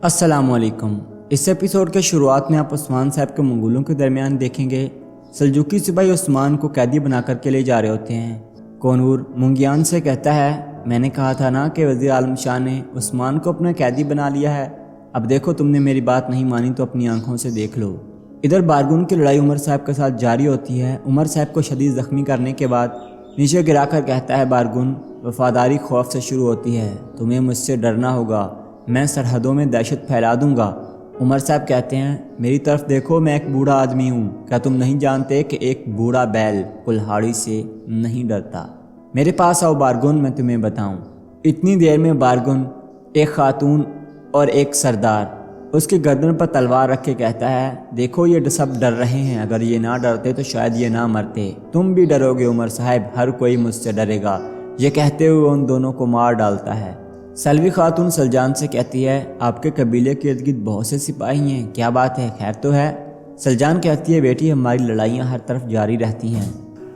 अस्सलामुअलैकुम। इस एपिसोड के शुरुआत में आप उस्मान साहब के मंगोलों के दरमियान देखेंगे। सल्जूकी सिपाही उस्मान को कैदी बना कर के ले जा रहे होते हैं। कोनूर मुंगियान से कहता है, मैंने कहा था ना कि वज़ीर आलम शाह ने उस्मान को अपना कैदी बना लिया है। अब देखो तुमने मेरी बात नहीं मानी तो अपनी आंखों से देख लो। इधर बारगुन की लड़ाई उमर साहब के साथ जारी होती है। उमर साहब को शदीद ज़ख्मी करने के बाद नीचे गिरा कर कहता है, बारगुन वफादारी खौफ से शुरू होती है, तुम्हें मुझसे डरना होगा, मैं सरहदों में दहशत फैला दूंगा। उमर साहब कहते हैं, मेरी तरफ देखो, मैं एक बूढ़ा आदमी हूँ, क्या तुम नहीं जानते कि एक बूढ़ा बैल कुल्हाड़ी से नहीं डरता। मेरे पास आओ बारगुन, मैं तुम्हें बताऊँ। इतनी देर में बारगुन, एक खातून और एक सरदार उसकी गर्दन पर तलवार रख के कहता है, देखो ये सब डर रहे हैं, अगर ये ना डरते तो शायद ये ना मरते। तुम भी डरोगे उमर साहब, हर कोई मुझसे डरेगा। ये कहते हुए उन दोनों को मार डालता है। सलवी खातून सलजान से कहती है, आपके कबीले के इर्द गिर्द बहुत से सिपाही हैं, क्या बात है, खैर तो है। सलजान कहती है, बेटी हमारी लड़ाइयाँ हर तरफ जारी रहती हैं,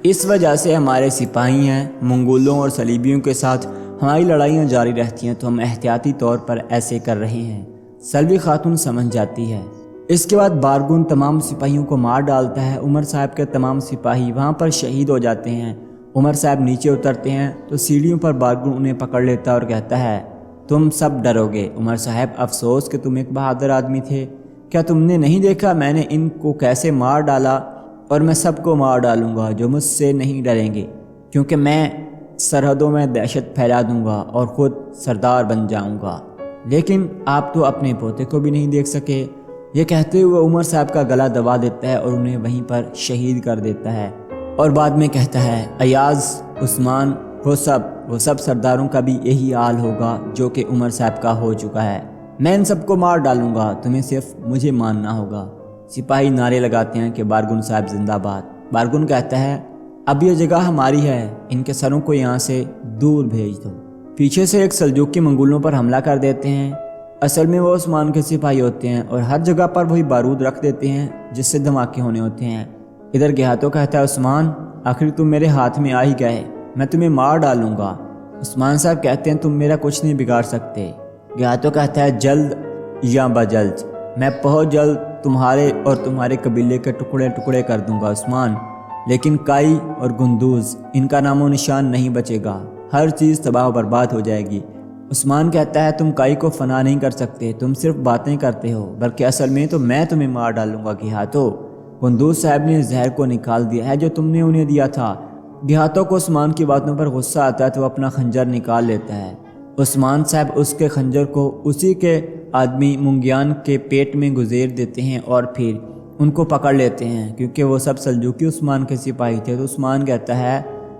इस वजह से हमारे सिपाही हैं, मंगोलों और सलीबियों के साथ हमारी लड़ाइयाँ जारी रहती हैं, तो हम एहतियाती तौर पर ऐसे कर रहे हैं। सलवी खातून समझ जाती है। इसके बाद बारगुन तमाम सिपाहियों को मार डालता है। उमर साहब के तमाम सिपाही वहाँ पर शहीद हो जाते हैं। उमर साहब नीचे उतरते हैं तो सीढ़ियों पर बारगुन उन्हें पकड़ लेता है और कहता है, तुम सब डरोगे। उमर साहब, अफसोस कि तुम एक बहादुर आदमी थे, क्या तुमने नहीं देखा मैंने इनको कैसे मार डाला, और मैं सबको मार डालूंगा जो मुझसे नहीं डरेंगे, क्योंकि मैं सरहदों में दहशत फैला दूंगा और ख़ुद सरदार बन जाऊंगा। लेकिन आप तो अपने पोते को भी नहीं देख सके। ये कहते हुए उमर साहब का गला दबा देता है और उन्हें वहीं पर शहीद कर देता है। और बाद में कहता है, अयाज, उस्मान, वो सब सरदारों का भी यही हाल होगा जो कि उमर साहब का हो चुका है। मैं इन सबको मार डालूंगा, तुम्हें सिर्फ मुझे मानना होगा। सिपाही नारे लगाते हैं कि बारगुन साहब जिंदाबाद। बारगुन कहता है, अब ये जगह हमारी है, इनके सरों को यहाँ से दूर भेज दो। पीछे से एक सल्जूकी मंगोलों पर हमला कर देते हैं। असल में वो उस्मान के सिपाही होते हैं और हर जगह पर वही बारूद रख देते हैं जिससे धमाके होने होते हैं। इधर गिहातो कहता है, उस्मान आखिर तुम मेरे हाथ में आ ही गए, मैं तुम्हें मार डालूंगा। उस्मान साहब कहते हैं, तुम मेरा कुछ नहीं बिगाड़ सकते। गिहातो कहता है, जल्द या बजल्द, मैं बहुत जल्द तुम्हारे और तुम्हारे कबीले के टुकड़े टुकड़े कर दूंगा उस्मान, लेकिन काई और गुंदूज, इनका नामो निशान नहीं बचेगा, हर चीज़ तबाह बर्बाद हो जाएगी। उस्मान कहता है, तुम काई को फना नहीं कर सकते, तुम सिर्फ बातें करते हो, बल्कि असल में तो मैं तुम्हें मार डालूंगा। गिहातो, गुंदूज साहब ने जहर को निकाल दिया है जो तुमने उन्हें दिया था। गिहातो को उस्मान की बातों पर गुस्सा आता है तो वो अपना खंजर निकाल लेता है। उस्मान साहब उसके खंजर को उसी के आदमी मुंगियान के पेट में गुजेर देते हैं और फिर उनको पकड़ लेते हैं, क्योंकि वो सब सल्जूकी उस्मान के सिपाही थे। तो उस्मान कहता है,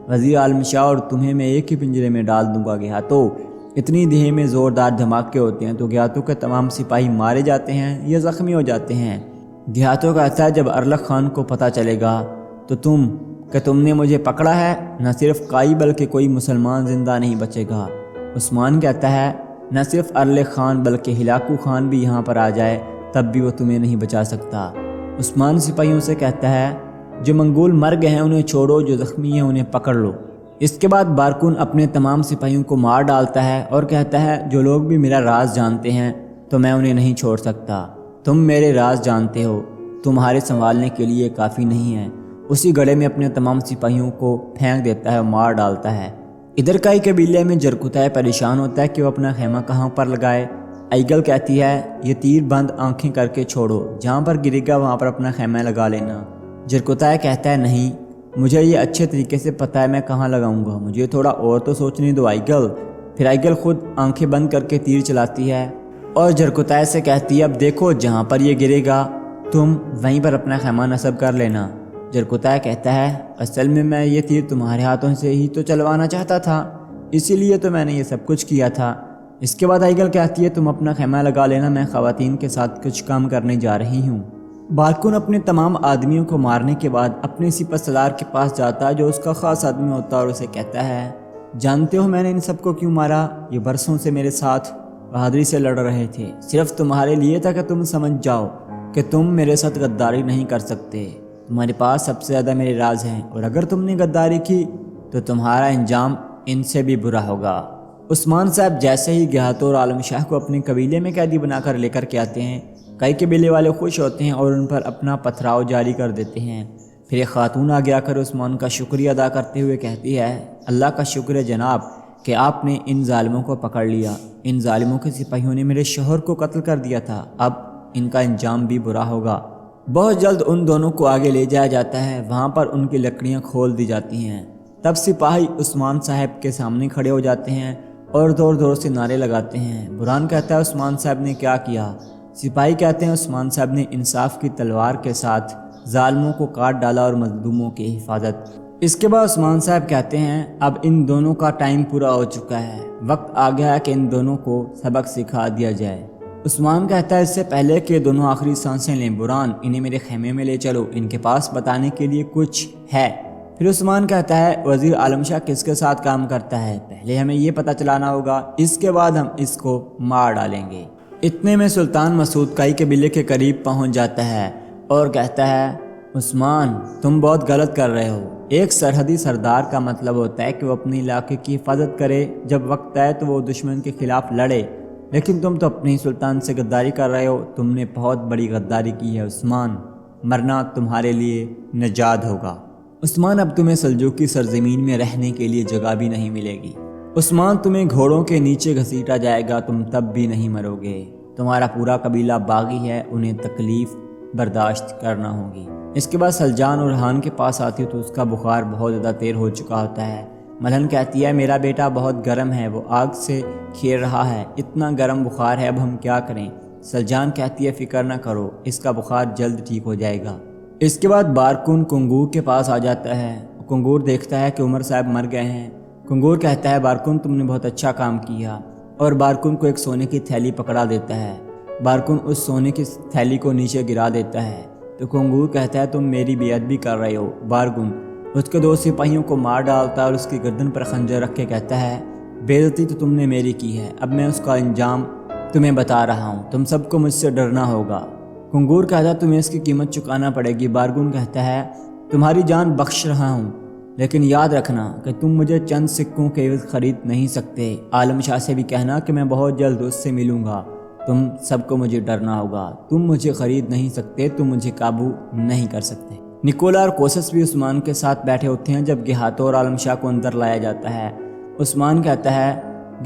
वज़ीर आलम शाह और तुम्हें मैं एक ही पिंजरे में डाल दूंगा। गिहातो, इतनी देर में ज़ोरदार धमाके होते हैं तो गिहातो के तमाम सिपाही मारे जाते हैं या ज़ख्मी हो जाते हैं। गिहातो कहता है, जब अरलक खान को पता चलेगा तो तुमने मुझे पकड़ा है, न सिर्फ काई बल्कि कोई मुसलमान ज़िंदा नहीं बचेगा। उस्मान कहता है, न सिर्फ अरलक खान बल्कि हिलाकू खान भी यहाँ पर आ जाए तब भी वो तुम्हें नहीं बचा सकता। उस्मान सिपाहियों से कहता है, जो मंगोल मर गए हैं उन्हें छोड़ो, जो ज़ख्मी हैं उन्हें पकड़ लो। इसके बाद बारकुन अपने तमाम सिपाहियों को मार डालता है और कहता है, जो लोग भी मेरा राज जानते हैं तो मैं उन्हें नहीं छोड़ सकता। तुम मेरे राज जानते हो, तुम्हारे संभालने के लिए काफ़ी नहीं है। उसी गड्ढे में अपने तमाम सिपाहियों को फेंक देता है और मार डालता है। इधर काई कबीले में जरकुताय परेशान होता है कि वो अपना खेमा कहाँ पर लगाए। आइगल कहती है, ये तीर बंद आंखें करके छोड़ो, जहाँ पर गिरेगा वहाँ पर अपना खेमा लगा लेना। जरकुताय कहता है, नहीं, मुझे ये अच्छे तरीके से पता है मैं कहाँ लगाऊंगा, मुझे थोड़ा और तो सोचने दो आइगल। फिर आइगल खुद आंखें बंद करके तीर चलाती है और जरकुताय से कहती है, अब देखो जहाँ पर ये गिरेगा तुम वहीं पर अपना खेमा नस्ब कर लेना। जरकुताय कहता है, असल में मैं ये तीर तुम्हारे हाथों से ही तो चलवाना चाहता था, इसीलिए तो मैंने ये सब कुछ किया था। इसके बाद आइगल कहती है, तुम अपना खेमा लगा लेना, मैं ख़वातीन के साथ कुछ काम करने जा रही हूँ। बारकुन अपने तमाम आदमियों को मारने के बाद अपने सिपहसालार के पास जाता है जो उसका ख़ास आदमी होता है और उसे कहता है, जानते हो मैंने इन सबको क्यों मारा? ये बरसों से मेरे साथ बहादुरी से लड़ रहे थे, सिर्फ तुम्हारे लिए था कि तुम समझ जाओ कि तुम मेरे साथ गद्दारी नहीं कर सकते। तुम्हारे पास सबसे ज़्यादा मेरे राज हैं और अगर तुमने गद्दारी की तो तुम्हारा अंजाम इनसे भी बुरा होगा। عثمان صاحب جیسے ہی گہاتو اور عالم شاہ کو اپنے قبیلے میں قیدی بنا کر لے کر کے آتے ہیں، کئی قبیلے والے خوش ہوتے ہیں اور ان پر اپنا پتھراؤ جاری کر دیتے ہیں۔ پھر ایک خاتون آگے آ کر عثمان کا شکریہ ادا کرتے ہوئے کہتی ہے، اللہ کا شکر ہے جناب کہ آپ نے ان ظالموں کو پکڑ لیا۔ ان ظالموں کے سپاہیوں نے میرے شوہر کو قتل کر دیا تھا، اب ان کا انجام بھی برا ہوگا۔ بہت جلد ان دونوں کو آگے لے جایا جاتا ہے، وہاں پر ان کی لکڑیاں کھول دی جاتی ہیں۔ تب سپاہی عثمان صاحب کے سامنے کھڑے ہو جاتے ہیں اور زور زور سے نعرے لگاتے ہیں۔ برہان کہتا ہے عثمان صاحب نے کیا کیا؟ سپاہی کہتے ہیں عثمان صاحب نے انصاف کی تلوار کے ساتھ ظالموں کو کاٹ ڈالا اور مظلوموں کی حفاظت۔ اس کے بعد عثمان صاحب کہتے ہیں اب ان دونوں کا ٹائم پورا ہو چکا ہے، وقت آ گیا ہے کہ ان دونوں کو سبق سکھا دیا جائے۔ عثمان کہتا ہے اس سے پہلے کہ دونوں آخری سانسیں لیں، برہان انہیں میرے خیمے میں لے چلو، ان کے پاس بتانے کے لیے کچھ ہے۔ پھر عثمان کہتا ہے وزیر عالم شاہ کس کے ساتھ کام کرتا ہے، پہلے ہمیں یہ پتہ چلانا ہوگا، اس کے بعد ہم اس کو مار ڈالیں گے۔ اتنے میں سلطان مسعود کئی قبیلے کے قریب پہنچ جاتا ہے اور کہتا ہے عثمان تم بہت غلط کر رہے ہو۔ ایک سرحدی سردار کا مطلب ہوتا ہے کہ وہ اپنے علاقے کی حفاظت کرے، جب وقت آئے تو وہ دشمن کے خلاف لڑے، لیکن تم تو اپنے سلطان سے غداری کر رہے ہو، تم نے بہت بڑی غداری کی ہے عثمان، مرنا تمہارے لیے نجات ہوگا۔ عثمان اب تمہیں سلجوقی سرزمین میں رہنے کے لیے جگہ بھی نہیں ملے گی، عثمان تمہیں گھوڑوں کے نیچے گھسیٹا جائے گا، تم تب بھی نہیں مرو گے، تمہارا پورا قبیلہ باغی ہے، انہیں تکلیف برداشت کرنا ہوگی۔ اس کے بعد سلجان اور رحان کے پاس آتی ہے تو اس کا بخار بہت زیادہ تیر ہو چکا ہوتا ہے۔ ملہن کہتی ہے میرا بیٹا بہت گرم ہے، وہ آگ سے کھیر رہا ہے، اتنا گرم بخار ہے، اب ہم کیا کریں؟ سلجان کہتی ہے فکر نہ کرو، اس کا بخار جلد ٹھیک ہو جائے گا۔ اس کے بعد بارکن کنگور کے پاس آ جاتا ہے، کنگور دیکھتا ہے کہ عمر صاحب مر گئے ہیں۔ کنگور کہتا ہے بارکن تم نے بہت اچھا کام کیا، اور بارکن کو ایک سونے کی تھیلی پکڑا دیتا ہے۔ بارکن اس سونے کی تھیلی کو نیچے گرا دیتا ہے تو کنگور کہتا ہے تم میری بے ادبی کر رہے ہو۔ بارکن اس کے 2 سپاہیوں کو مار ڈالتا ہے اور اس کی گردن پر خنجر رکھ کے کہتا ہے بے عزتی تو تم نے میری کی ہے، اب میں اس کا انجام تمہیں بتا رہا ہوں، تم سب کو مجھ سے ڈرنا ہوگا۔ کنگور کہتا ہے تمہیں اس کی قیمت چکانا پڑے گی۔ بارکن کہتا ہے تمہاری جان بخش رہا ہوں، لیکن یاد رکھنا کہ تم مجھے چند سکوں کے عوض خرید نہیں سکتے۔ عالم شاہ سے بھی کہنا کہ میں بہت جلد اس سے ملوں گا، تم سب کو مجھے ڈرنا ہوگا، تم مجھے خرید نہیں سکتے، تم مجھے قابو نہیں کر سکتے۔ نکولا اور کوسس بھی عثمان کے ساتھ بیٹھے ہوتے ہیں جب گہاتو اور عالم شاہ کو اندر لایا جاتا ہے۔ عثمان کہتا ہے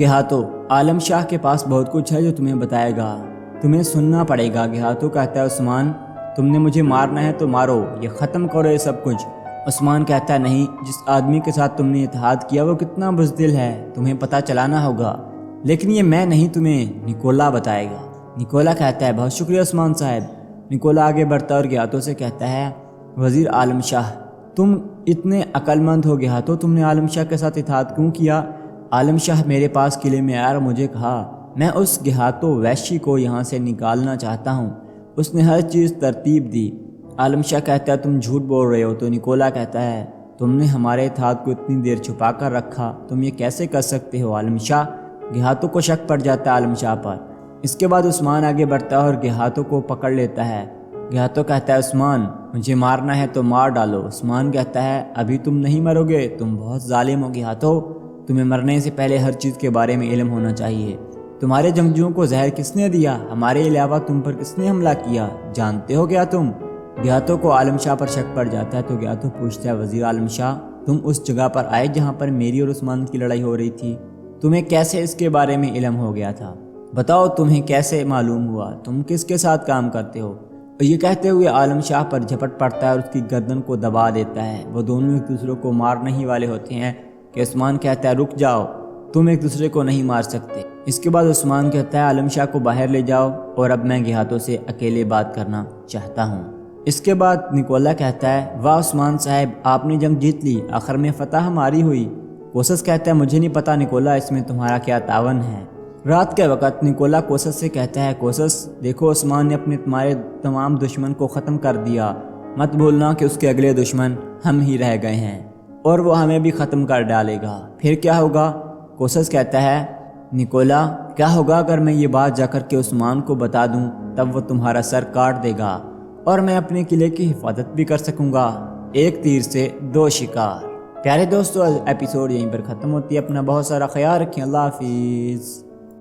گہاتو عالم شاہ کے پاس بہت کچھ ہے جو تمہیں بتائے گا، تمہیں سننا پڑے گا۔ گہاتو کہتا ہے عثمان تم نے مجھے مارنا ہے تو مارو، یہ ختم کرو یہ سب کچھ۔ عثمان کہتا ہے نہیں، جس آدمی کے ساتھ تم نے اتحاد کیا وہ کتنا بزدل ہے، تمہیں پتہ چلانا ہوگا، لیکن یہ میں نہیں تمہیں نکولا بتائے گا۔ نکولا کہتا ہے بہت شکریہ عثمان صاحب۔ نکولا آگے بڑھتا اور گہاتو سے کہتا ہے وزیر عالم شاہ تم اتنے عقل مند ہو گہاتو، تم نے عالم شاہ کے ساتھ اتحاد کیوں کیا؟ عالم شاہ میرے پاس قلعے میں آیا اور مجھے کہا میں اس گہاتو وحشی کو یہاں سے نکالنا چاہتا ہوں، اس نے ہر چیز ترتیب دی۔ عالم شاہ کہتا ہے تم جھوٹ بول رہے ہو، تو نکولا کہتا ہے تم نے ہمارے اتحاد کو اتنی دیر چھپا کر رکھا، تم یہ کیسے کر سکتے ہو عالم شاہ؟ گہاتو کو شک پڑ جاتا ہے عالم شاہ پر۔ اس کے بعد عثمان آگے بڑھتا ہے اور گہاتو کو پکڑ لیتا ہے۔ گہاتو کہتا ہے عثمان مجھے مارنا ہے تو مار ڈالو۔ عثمان کہتا ہے ابھی تم نہیں مرو گے، تم بہت ظالم ہو گہاتو، تمہیں مرنے سے پہلے ہر چیز کے بارے میں علم ہونا چاہیے۔ تمہارے جنگجوؤں کو زہر کس نے دیا؟ ہمارے علاوہ تم پر کس نے حملہ کیا؟ جانتے ہو کیا تم؟ گہاتو کو عالم شاہ پر شک پڑ جاتا ہے تو گہاتو پوچھتا ہے وزیر عالم شاہ تم اس جگہ پر آئے جہاں پر میری اور عثمان کی لڑائی ہو رہی تھی، تمہیں کیسے اس کے بارے میں علم ہو گیا تھا؟ بتاؤ تمہیں کیسے معلوم ہوا؟ تم کس کے ساتھ کام کرتے ہو؟ اور یہ کہتے ہوئے عالم شاہ پر جھپٹ پڑتا ہے اور اس کی گردن کو دبا دیتا ہے۔ وہ دونوں ایک دوسرے کو مارنے ہی والے ہوتے ہیں کہ عثمان کہتا ہے رک جاؤ، تم ایک دوسرے کو نہیں مار سکتے۔ اس کے بعد عثمان کہتا ہے عالم شاہ کو باہر لے جاؤ اور اب میں گہاتو سے اکیلے بات کرنا چاہتا ہوں۔ اس کے بعد نکولا کہتا ہے واہ عثمان صاحب آپ نے جنگ جیت لی، آخر میں فتح ہماری ہوئی۔ کوسس کہتا ہے مجھے نہیں پتا نکولا اس میں تمہارا کیا تعاون ہے۔ رات کے وقت نکولا کوسس سے کہتا ہے کوسس دیکھو عثمان نے اپنے تمہارے تمام دشمن کو ختم کر دیا، مت بھولنا کہ اس کے اگلے دشمن ہم ہی رہ گئے ہیں اور وہ ہمیں بھی ختم کر ڈالے گا۔ پھر کیا ہوگا؟ کوسس کہتا ہے نکولا کیا ہوگا اگر میں یہ بات جا کر کے عثمان کو بتا دوں؟ تب وہ تمہارا سر کاٹ دے گا اور میں اپنے قلعے کی حفاظت بھی کر سکوں گا۔ ایک تیر سے 2 شکار۔ پیارے دوستو ایپیسوڈ یہیں پر ختم ہوتی ہے، اپنا بہت سارا خیال رکھیں، اللہ حافظ۔